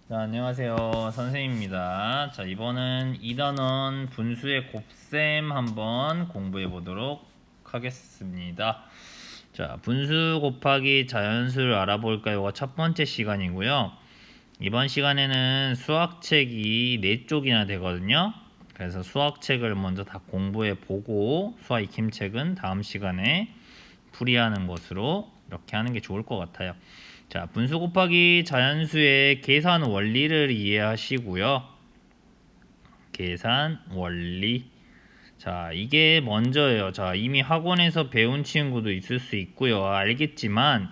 자, 안녕하세요. 선생님입니다. 자, 이번은 2단원 분수의 곱셈 한번 공부해 보도록 하겠습니다. 자, 분수 곱하기 자연수를 알아볼까요가 첫 번째 시간이고요. 이번 시간에는 수학책이 4쪽이나 되거든요. 그래서 수학책을 먼저 다 공부해 보고 수학 익힘책은 다음 시간에 풀이하는 것으로 이렇게 하는 게 좋을 것 같아요. 자, 분수 곱하기 자연수의 계산 원리를 이해하시고요. 계산 원리. 자, 이게 먼저예요. 자, 이미 학원에서 배운 친구도 있을 수 있고요. 알겠지만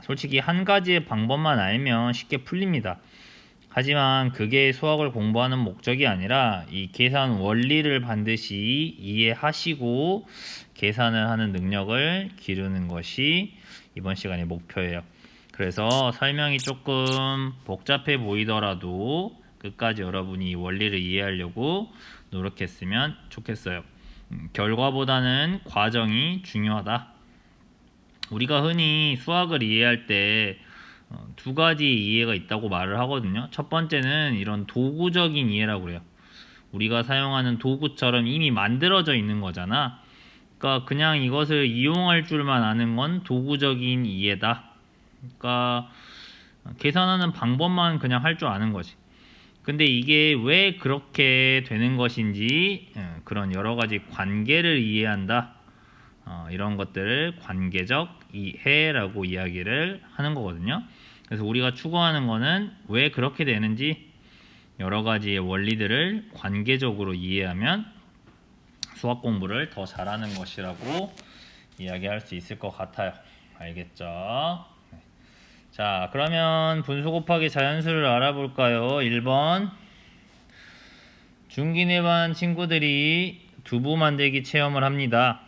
솔직히 한 가지의 방법만 알면 쉽게 풀립니다. 하지만 그게 수학을 공부하는 목적이 아니라 이 계산 원리를 반드시 이해하시고 계산을 하는 능력을 기르는 것이 이번 시간의 목표예요. 그래서 설명이 조금 복잡해 보이더라도 끝까지 여러분이 이 원리를 이해하려고 노력했으면 좋겠어요. 결과보다는 과정이 중요하다. 우리가 흔히 수학을 이해할 때 두 가지 이해가 있다고 말을 하거든요. 첫 번째는 이런 도구적인 이해라고 그래요. 우리가 사용하는 도구처럼 이미 만들어져 있는 거잖아. 그러니까 그냥 이것을 이용할 줄만 아는 건 도구적인 이해다. 그러니까 계산하는 방법만 그냥 할 줄 아는 거지. 근데 이게 왜 그렇게 되는 것인지 그런 여러 가지 관계를 이해한다. 이런 것들을 관계적 이해라고 이야기를 하는 거거든요. 그래서 우리가 추구하는 거는 왜 그렇게 되는지 여러 가지의 원리들을 관계적으로 이해하면 수학 공부를 더 잘하는 것이라고 이야기할 수 있을 것 같아요. 알겠죠? 자, 그러면 분수 곱하기 자연수를 알아볼까요? 1번. 중기내 반 친구들이 두부 만들기 체험을 합니다.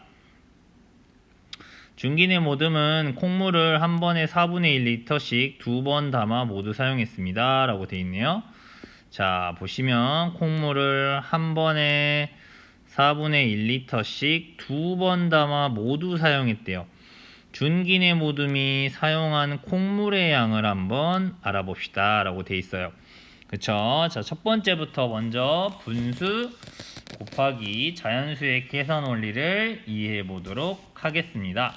중기내 모듬은 콩물을 한 번에 4분의 1리터씩 2번 담아 모두 사용했습니다. 라고 되어 있네요. 자, 보시면 콩물을 한 번에 4분의 1리터씩 2번 담아 모두 사용했대요. 준기내 모듬이 사용한 콩물의 양을 한번 알아봅시다. 라고 되어 있어요. 그쵸? 자, 첫 번째부터 먼저 분수 곱하기 자연수의 계산 원리를 이해해 보도록 하겠습니다.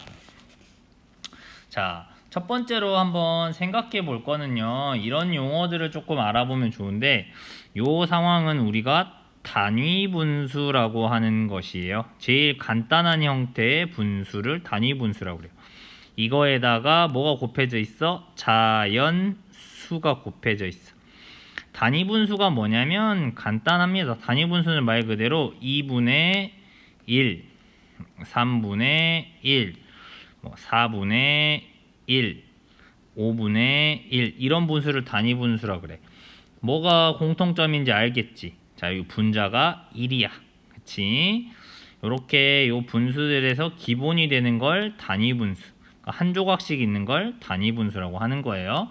자, 첫 번째로 한번 생각해 볼 거는요. 이런 용어들을 조금 알아보면 좋은데 요 상황은 우리가 단위 분수라고 하는 것이에요. 제일 간단한 형태의 분수를 단위 분수라고 그래요. 이거에다가 뭐가 곱해져 있어? 자연수가 곱해져 있어. 단위 분수가 뭐냐면 간단합니다. 단위 분수는 말 그대로 2분의 1, 3분의 1, 4분의 1, 5분의 1 이런 분수를 단위 분수라 그래. 뭐가 공통점인지 알겠지? 자, 이 분자가 1이야. 그치? 요렇게 요 분수들에서 기본이 되는 걸 단위 분수. 그러니까 한 조각씩 있는 걸 단위 분수라고 하는 거예요.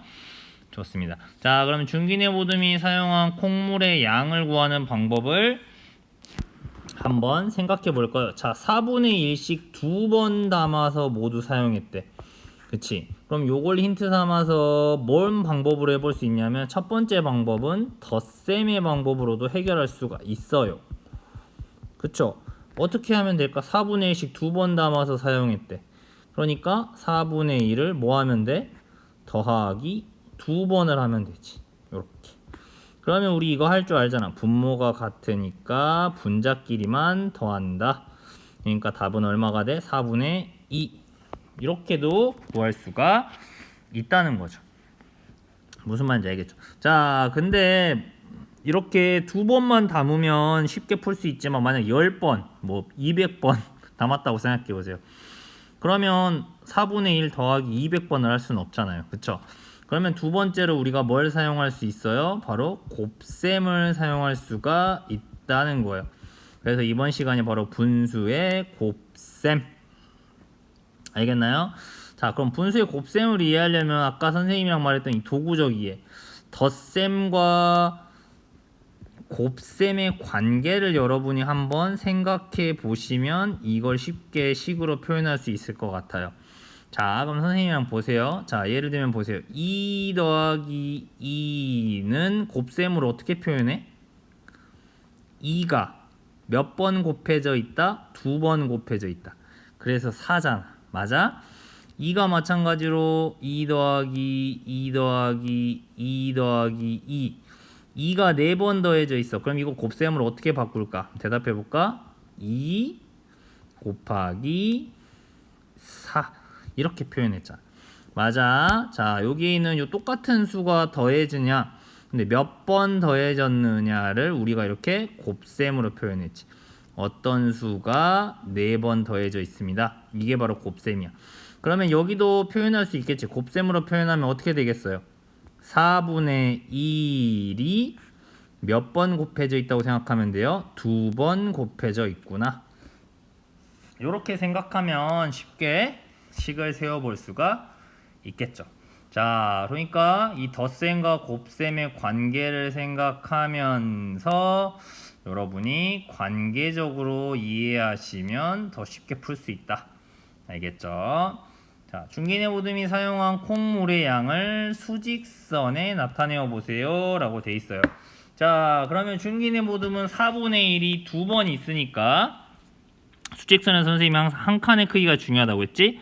좋습니다. 자, 그럼 중기내 모듬이 사용한 콩물의 양을 구하는 방법을 한번 생각해 볼까요? 자, 4분의 1씩 2번 담아서 모두 사용했대. 그치? 그럼 요걸 힌트 삼아서 뭔 방법으로 해볼 수 있냐면 첫 번째 방법은 덧셈의 방법으로도 해결할 수가 있어요. 그쵸? 어떻게 하면 될까? 4분의 1씩 2번 담아서 사용했대. 그러니까 4분의 1을 뭐 하면 돼? 더하기 2번을 하면 되지. 요렇게. 그러면 우리 이거 할 줄 알잖아. 분모가 같으니까 분자끼리만 더한다. 그러니까 답은 얼마가 돼? 4분의 2. 이렇게도 구할 수가 있다는 거죠. 무슨 말인지 알겠죠? 자, 근데 이렇게 2번만 담으면 쉽게 풀 수 있지만 만약 10번, 뭐 200번 담았다고 생각해 보세요. 그러면 4분의 1 더하기 200번을 할 수는 없잖아요. 그쵸? 그러면 두 번째로 우리가 뭘 사용할 수 있어요? 바로 곱셈을 사용할 수가 있다는 거예요. 그래서 이번 시간이 바로 분수의 곱셈. 알겠나요? 자, 그럼 분수의 곱셈을 이해하려면 아까 선생님이랑 말했던 이 도구적 이해, 덧셈과 곱셈의 관계를 여러분이 한번 생각해 보시면 이걸 쉽게 식으로 표현할 수 있을 것 같아요. 자, 그럼 선생님이랑 보세요. 자, 예를 들면 보세요. 2 더하기 2는 곱셈으로 어떻게 표현해? 2가 몇 번 곱해져 있다? 2번 곱해져 있다. 그래서 4잖아. 맞아? 2가 마찬가지로 2 더하기 2 더하기 2 더하기 2 2가 4번 더해져 있어. 그럼 이거 곱셈으로 어떻게 바꿀까? 대답해 볼까? 2 곱하기 4 이렇게 표현했잖아. 맞아. 자, 여기 있는 요 똑같은 수가 더해지냐? 근데 몇 번 더해졌느냐를 우리가 이렇게 곱셈으로 표현했지. 어떤 수가 4번 더해져 있습니다. 이게 바로 곱셈이야. 그러면 여기도 표현할 수 있겠지. 곱셈으로 표현하면 어떻게 되겠어요? 4분의 1이 몇 번 곱해져 있다고 생각하면 돼요? 2번 곱해져 있구나. 이렇게 생각하면 쉽게 식을 세워볼 수가 있겠죠. 자, 그러니까 이 덧셈과 곱셈의 관계를 생각하면서 여러분이 관계적으로 이해하시면 더 쉽게 풀 수 있다. 알겠죠? 자, 중기내 모듬이 사용한 콩물의 양을 수직선에 나타내어 보세요 라고 돼 있어요. 자, 그러면 중기내 모듬은 4분의 1이 2번 있으니까 수직선에서 선생님이 항상 한 칸의 크기가 중요하다고 했지?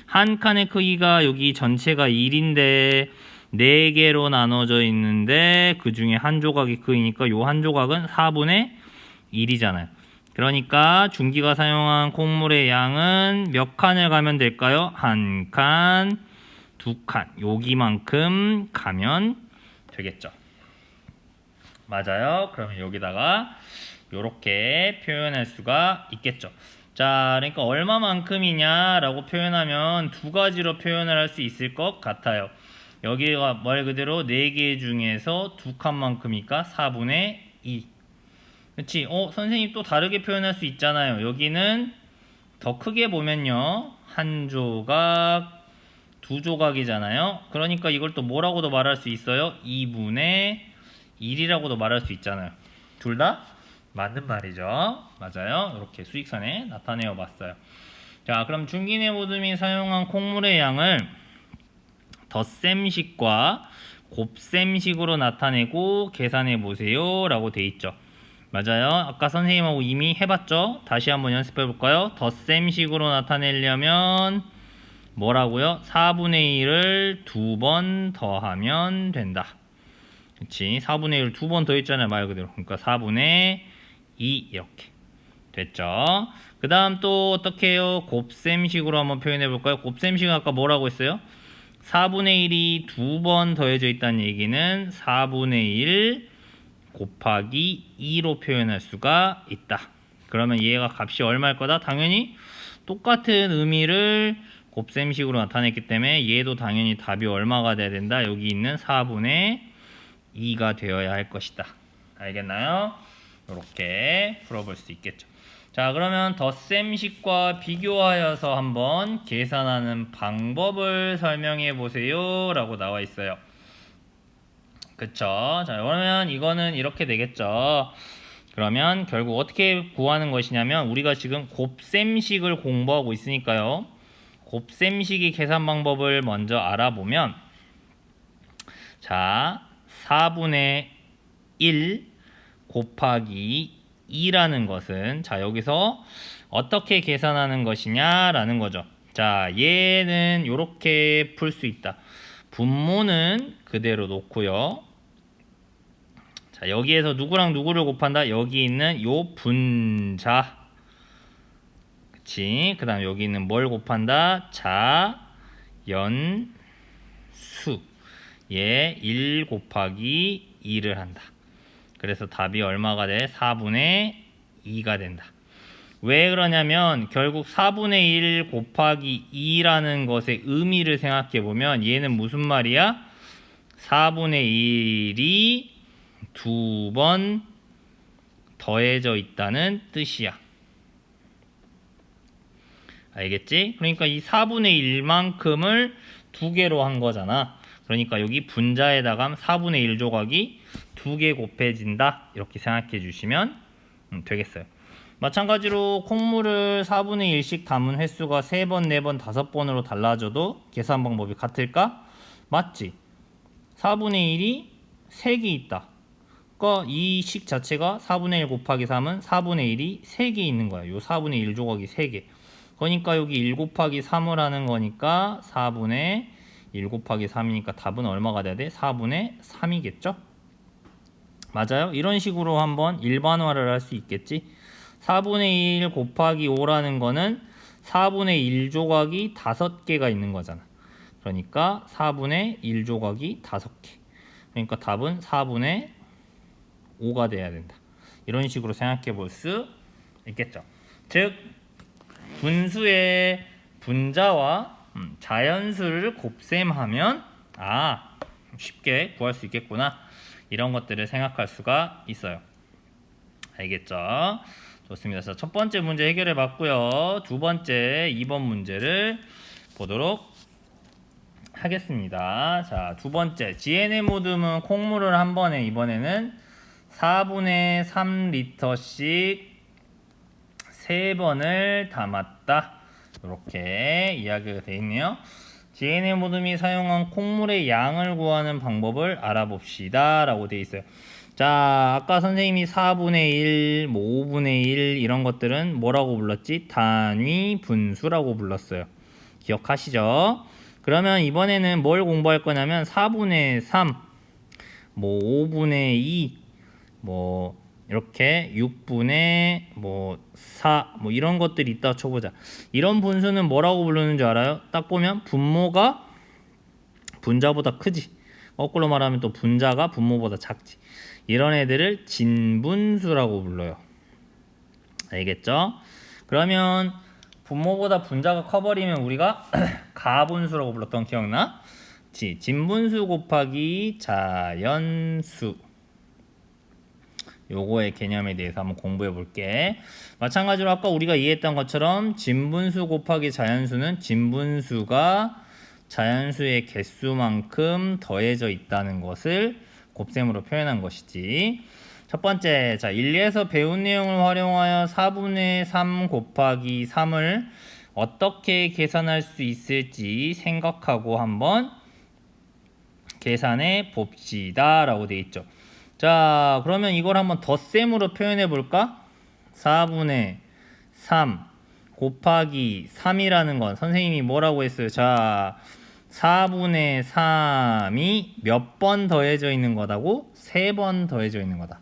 한 칸의 크기가 여기 전체가 1인데 4개로 나눠져 있는데 그 중에 한 조각이 크니까 요 한 조각은 4분의 1이잖아요. 그러니까 중기가 사용한 콩물의 양은 몇 칸을 가면 될까요? 한 칸, 두 칸, 여기만큼 가면 되겠죠. 맞아요. 그러면 여기다가 이렇게 표현할 수가 있겠죠. 자, 그러니까 얼마만큼이냐 라고 표현하면 두 가지로 표현을 할 수 있을 것 같아요. 여기가 말 그대로 4개 중에서 2칸만큼이니까 4분의 2. 그치? 선생님 또 다르게 표현할 수 있잖아요. 여기는 더 크게 보면요. 한 조각, 두 조각이잖아요. 그러니까 이걸 또 뭐라고도 말할 수 있어요? 2분의 1이라고도 말할 수 있잖아요. 둘 다 맞는 말이죠. 맞아요. 이렇게 수직선에 나타내어 봤어요. 자, 그럼 중기내 모듬이 사용한 콩물의 양을 덧셈식과 곱셈식으로 나타내고 계산해 보세요 라고 돼 있죠. 맞아요. 아까 선생님하고 이미 해봤죠? 다시 한번 연습해 볼까요? 덧셈식으로 나타내려면 뭐라고요? 4분의 1을 2번 더하면 된다. 그치? 4분의 1을 2번 더했잖아요. 말 그대로. 그러니까 4분의 2 이렇게 됐죠. 그 다음 또 어떻게 해요? 곱셈식으로 한번 표현해 볼까요? 곱셈식은 아까 뭐라고 했어요? 4분의 1이 2번 더해져 있다는 얘기는 4분의 1 곱하기 2로 표현할 수가 있다. 그러면 얘가 값이 얼마일 거다? 당연히 똑같은 의미를 곱셈식으로 나타냈기 때문에 얘도 당연히 답이 얼마가 돼야 된다? 여기 있는 4분의 2가 되어야 할 것이다. 알겠나요? 이렇게 풀어볼 수 있겠죠. 자, 그러면 덧셈식과 비교하여서 한번 계산하는 방법을 설명해 보세요 라고 나와 있어요. 그쵸? 자, 그러면 이거는 이렇게 되겠죠. 그러면 결국 어떻게 구하는 것이냐면 우리가 지금 곱셈식을 공부하고 있으니까요. 곱셈식의 계산 방법을 먼저 알아보면 자, 4분의 1 곱하기 2라는 것은 자, 여기서 어떻게 계산하는 것이냐라는 거죠. 자, 얘는 이렇게 풀 수 있다. 분모는 그대로 놓고요. 자, 여기에서 누구랑 누구를 곱한다? 여기 있는 요 분자. 그치? 그 다음 여기 있는 뭘 곱한다? 자, 연, 수. 얘 1 곱하기 2를 한다. 그래서 답이 얼마가 돼? 4분의 2가 된다. 왜 그러냐면 결국 4분의 1 곱하기 2라는 것의 의미를 생각해 보면 얘는 무슨 말이야? 4분의 1이 2번 더해져 있다는 뜻이야. 알겠지? 그러니까 이 4분의 1만큼을 2개로 한 거잖아. 그러니까 여기 분자에다가 4분의 1 조각이 2개 곱해진다. 이렇게 생각해 주시면 되겠어요. 마찬가지로 콩물을 4분의 1씩 담은 횟수가 3번, 4번, 5번으로 달라져도 계산 방법이 같을까? 맞지? 4분의 1이 3개 있다. 그러니까 이 식 자체가 4분의 1 곱하기 3은 4분의 1이 3개 있는 거야. 요 4분의 1 조각이 3개. 그러니까 여기 1 곱하기 3을 하는 거니까 4분의 1 곱하기 3이니까 답은 얼마가 돼야 돼? 4분의 3이겠죠? 맞아요? 이런 식으로 한번 일반화를 할 수 있겠지? 4분의 1 곱하기 5라는 거는 4분의 1 조각이 5개가 있는 거잖아. 그러니까 4분의 1 조각이 5개. 그러니까 답은 4분의 5가 돼야 된다. 이런 식으로 생각해 볼 수 있겠죠. 즉 분수의 분자와 자연수를 곱셈하면 쉽게 구할 수 있겠구나. 이런 것들을 생각할 수가 있어요. 알겠죠? 좋습니다. 자, 첫 번째 문제 해결해 봤고요. 두 번째 2번 문제를 보도록 하겠습니다. 자, 두 번째 GNL 모듬은 콩물을 한 번에 이번에는 4분의 3리터씩 3번을 담았다. 이렇게 이야기가 되어 있네요. GNL 모듬이 사용한 콩물의 양을 구하는 방법을 알아봅시다 라고 되어 있어요. 자, 아까 선생님이 4분의 1, 5분의 1 이런 것들은 뭐라고 불렀지? 단위 분수라고 불렀어요. 기억하시죠? 그러면 이번에는 뭘 공부할 거냐면 4분의 3, 5분의 2, 이렇게 6분의 4 이런 것들이 있다 쳐보자. 이런 분수는 뭐라고 부르는 줄 알아요? 딱 보면 분모가 분자보다 크지. 거꾸로 말하면 또 분자가 분모보다 작지. 이런 애들을 진분수라고 불러요. 알겠죠? 그러면 분모보다 분자가 커버리면 우리가 가분수라고 불렀던 기억나? 진분수 곱하기 자연수. 요거의 개념에 대해서 한번 공부해 볼게. 마찬가지로 아까 우리가 이해했던 것처럼 진분수 곱하기 자연수는 진분수가 자연수의 개수만큼 더해져 있다는 것을 곱셈으로 표현한 것이지. 첫 번째, 자 1에서 배운 내용을 활용하여 4분의 3 곱하기 3을 어떻게 계산할 수 있을지 생각하고 한번 계산해 봅시다 라고 되어 있죠. 자, 그러면 이걸 한번 덧셈으로 표현해 볼까? 4분의 3 곱하기 3이라는 건 선생님이 뭐라고 했어요? 자, 4분의 3이 몇 번 더해져 있는 거다고? 3번 더해져 있는 거다.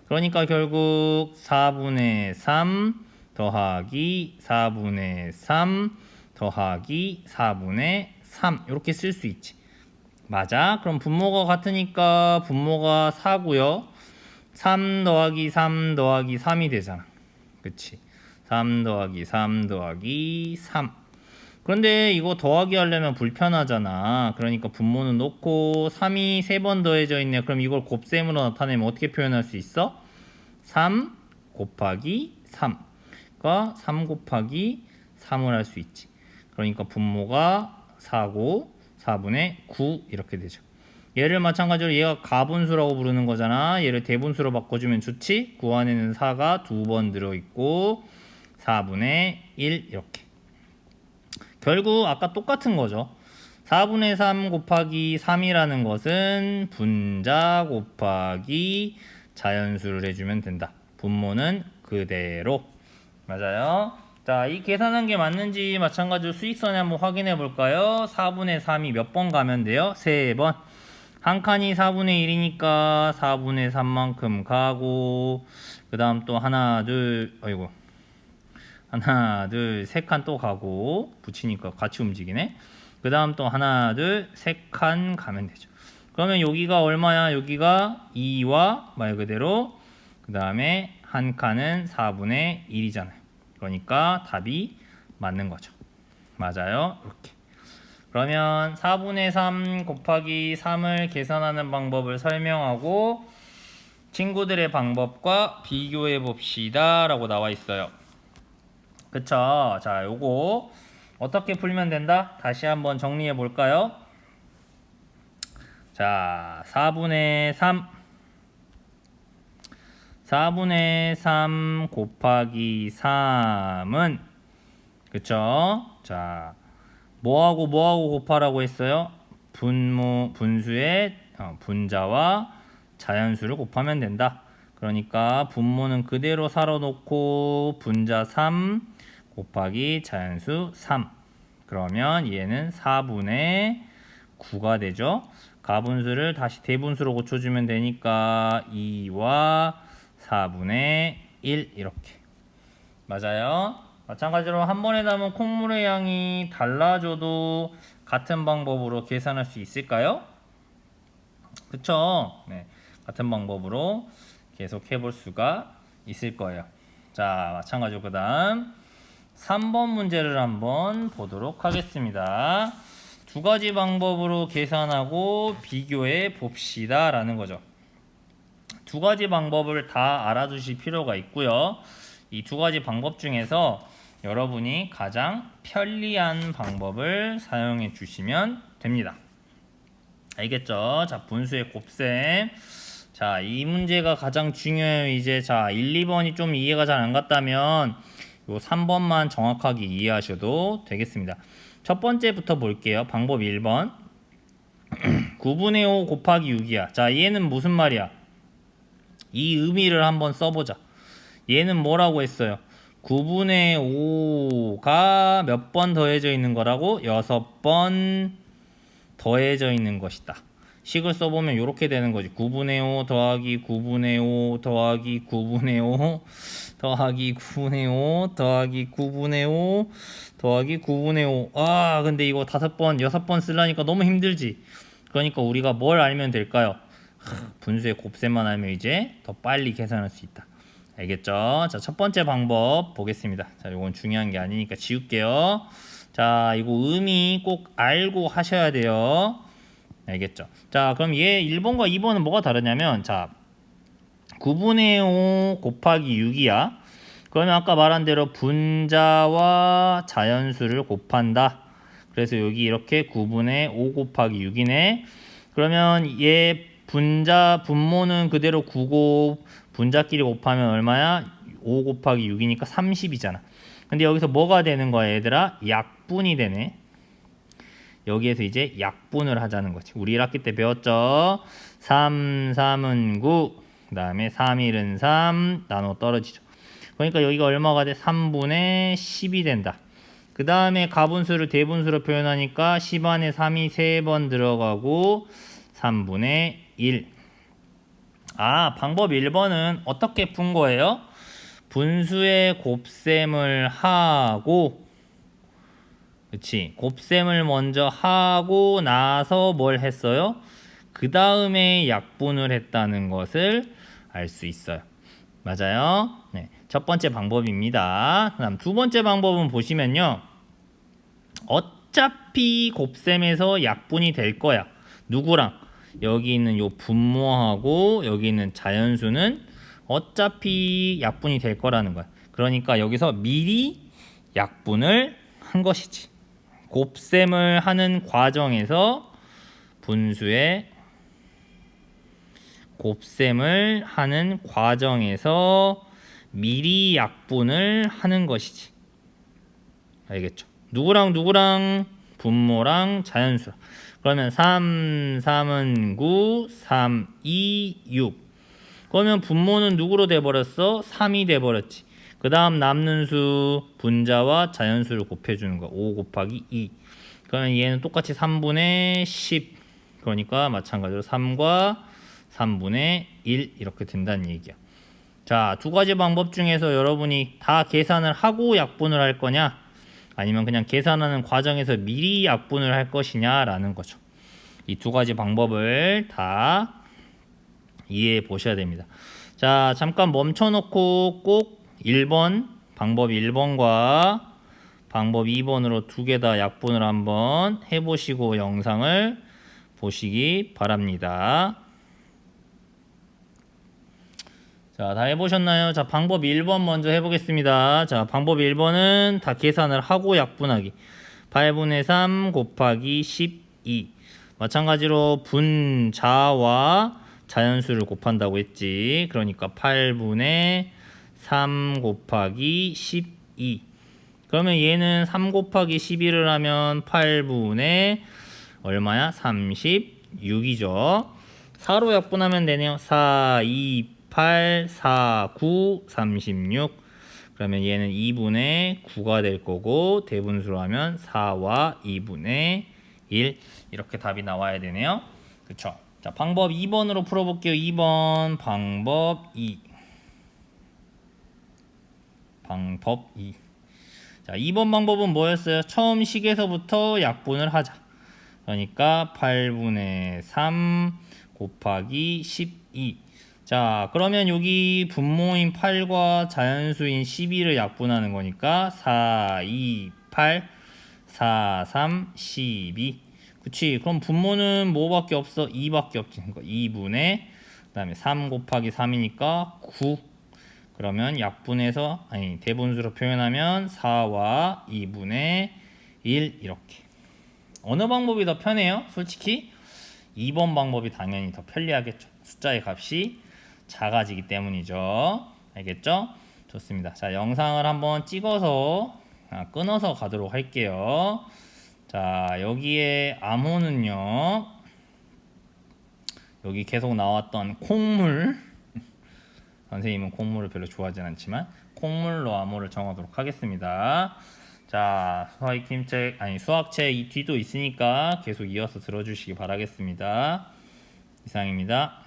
그러니까 결국 4분의 3 더하기 4분의 3 더하기 4분의 3 이렇게 쓸 수 있지. 맞아. 그럼 분모가 같으니까 분모가 4고요. 3 더하기 3 더하기 3이 되잖아. 그치? 3 더하기 3 더하기 3. 그런데 이거 더하기 하려면 불편하잖아. 그러니까 분모는 놓고 3이 3번 더해져 있네. 그럼 이걸 곱셈으로 나타내면 어떻게 표현할 수 있어? 3 곱하기 3. 그러니까 3 곱하기 3을 할 수 있지. 그러니까 분모가 4고 4분의 9 이렇게 되죠. 얘를 마찬가지로 얘가 가분수라고 부르는 거잖아. 얘를 대분수로 바꿔주면 좋지. 9 안에는 4가 2번 들어있고 4분의 1 이렇게. 결국 아까 똑같은 거죠. 4분의 3 곱하기 3이라는 것은 분자 곱하기 자연수를 해주면 된다. 분모는 그대로. 맞아요. 자, 이 계산한 게 맞는지 마찬가지로 수익선에 한번 확인해 볼까요? 4분의 3이 몇 번 가면 돼요? 3번. 한 칸이 4분의 1이니까 4분의 3만큼 가고, 그 다음 또 하나, 둘, 하나, 둘, 세 칸 또 가고, 붙이니까 같이 움직이네. 그 다음 또 하나, 둘, 세 칸 가면 되죠. 그러면 여기가 얼마야? 여기가 2와 말 그대로, 그 다음에 한 칸은 4분의 1이잖아요. 그러니까 답이 맞는 거죠. 맞아요. 이렇게. 그러면 4분의 3 곱하기 3을 계산하는 방법을 설명하고 친구들의 방법과 비교해 봅시다 라고 나와 있어요. 그쵸? 자, 요거 어떻게 풀면 된다? 다시 한번 정리해 볼까요? 자, 4분의 3 4분의 3 곱하기 3은 그쵸? 자, 뭐하고 곱하라고 했어요? 분수의 분자와 자연수를 곱하면 된다. 그러니까 분모는 그대로 살아놓고 분자 3 곱하기 자연수 3. 그러면 얘는 4분의 9가 되죠. 가분수를 다시 대분수로 고쳐주면 되니까 2와 4분의 1 이렇게. 맞아요. 마찬가지로 한 번에 담은 콩물의 양이 달라져도 같은 방법으로 계산할 수 있을까요? 그쵸? 네, 같은 방법으로 계속 해볼 수가 있을 거예요. 자, 마찬가지로 그 다음 3번 문제를 한번 보도록 하겠습니다. 두 가지 방법으로 계산하고 비교해 봅시다 라는 거죠. 두 가지 방법을 다 알아두실 필요가 있고요. 이 두 가지 방법 중에서 여러분이 가장 편리한 방법을 사용해 주시면 됩니다. 알겠죠? 자, 분수의 곱셈. 자, 이 문제가 가장 중요해요. 이제 자, 1, 2번이 좀 이해가 잘 안 갔다면 요 3번만 정확하게 이해하셔도 되겠습니다. 첫 번째부터 볼게요. 방법 1번. 9분의 5 곱하기 6이야. 자, 얘는 무슨 말이야? 이 의미를 한번 써보자. 얘는 뭐라고 했어요? 9분의 5가 몇 번 더해져 있는 거라고? 6번 더해져 있는 것이다. 식을 써보면 이렇게 되는 거지. 9분의 5 더하기 9분의 5 더하기 9분의 5 더하기 9분의 5 더하기 9분의 5 더하기 9분의 5. 아, 근데 이거 5번, 6번 쓰려니까 너무 힘들지. 그러니까 우리가 뭘 알면 될까요? 분수의 곱셈만 알면 이제 더 빨리 계산할 수 있다. 알겠죠? 자, 첫 번째 방법 보겠습니다. 자, 이건 중요한 게 아니니까 지울게요. 자, 이거 의미 꼭 알고 하셔야 돼요. 알겠죠? 자, 그럼 얘 1번과 2번은 뭐가 다르냐면, 자, 9분의 5 곱하기 6이야. 그러면 아까 말한 대로 분자와 자연수를 곱한다. 그래서 여기 이렇게 9분의 5 곱하기 6이네. 그러면 얘 분모는 그대로 9고 분자끼리 곱하면 얼마야? 5 곱하기 6이니까 30이잖아. 근데 여기서 뭐가 되는 거야, 얘들아? 약분이 되네. 여기에서 이제 약분을 하자는 거지. 우리 1학기 때 배웠죠? 3, 3은 9, 그 다음에 3, 1은 3, 나눠 떨어지죠. 그러니까 여기가 얼마가 돼? 3분의 10이 된다. 그 다음에 가분수를 대분수로 표현하니까 10 안에 3이 3번 들어가고 3분의 1. 아, 방법 1번은 어떻게 푼 거예요? 분수의 곱셈을 하고, 그치? 곱셈을 먼저 하고 나서 뭘 했어요? 그 다음에 약분을 했다는 것을 알 수 있어요. 맞아요? 네, 첫 번째 방법입니다. 그다음 두 번째 방법은 보시면요. 어차피 곱셈에서 약분이 될 거야. 누구랑? 여기 있는 요 분모하고 여기 있는 자연수는 어차피 약분이 될 거라는 거야. 그러니까 여기서 미리 약분을 한 것이지. 곱셈을 하는 과정에서 분수의 곱셈을 하는 과정에서 미리 약분을 하는 것이지. 알겠죠? 누구랑 분모랑 자연수랑. 그러면 3, 3은 9, 3, 2, 6. 그러면 분모는 누구로 돼버렸어? 3이 돼버렸지. 그 다음 남는 수 분자와 자연수를 곱해주는 거. 5 곱하기 2. 그러면 얘는 똑같이 3분의 10. 그러니까 마찬가지로 3과 3분의 1 이렇게 된다는 얘기야. 자, 두 가지 방법 중에서 여러분이 다 계산을 하고 약분을 할 거냐? 아니면 그냥 계산하는 과정에서 미리 약분을 할 것이냐 라는 거죠. 이 두 가지 방법을 다 이해해 보셔야 됩니다. 자, 잠깐 멈춰놓고 꼭 1번 방법 1번과 방법 2번으로 두 개 다 약분을 한번 해보시고 영상을 보시기 바랍니다. 자, 다 해보셨나요? 자, 방법 1번 먼저 해보겠습니다. 자, 방법 1번은 다 계산을 하고 약분하기. 8분의 3 곱하기 12. 마찬가지로 분자와 자연수를 곱한다고 했지. 그러니까 8분의 3 곱하기 12. 그러면 얘는 3 곱하기 11을 하면 8분의 얼마야? 36이죠. 4로 약분하면 되네요. 4, 2, 8, 4, 9, 36. 그러면 얘는 2분의 9가 될 거고 대분수로 하면 4와 2분의 1 이렇게 답이 나와야 되네요. 그쵸? 자, 방법 2번으로 풀어볼게요. 2번 방법 2. 방법 2. 자, 2번 방법은 뭐였어요? 처음 식에서부터 약분을 하자. 그러니까 8분의 3 곱하기 12. 자, 그러면 여기 분모인 8과 자연수인 12를 약분하는 거니까 4, 2, 8, 4, 3, 12. 그치? 그럼 분모는 뭐밖에 없어? 2밖에 없지. 그러니까 2분의 그 다음에 3 곱하기 3이니까 9. 그러면 약분해서 대분수로 표현하면 4와 2분의 1 이렇게. 어느 방법이 더 편해요? 솔직히 2번 방법이 당연히 더 편리하겠죠. 숫자의 값이 작아지기 때문이죠. 알겠죠? 좋습니다. 자, 영상을 한번 찍어서 끊어서 가도록 할게요. 자, 여기에 암호는요. 여기 계속 나왔던 콩물. 선생님은 콩물을 별로 좋아하진 않지만 콩물로 암호를 정하도록 하겠습니다. 자, 수학책 이 뒤도 있으니까 계속 이어서 들어주시기 바라겠습니다. 이상입니다.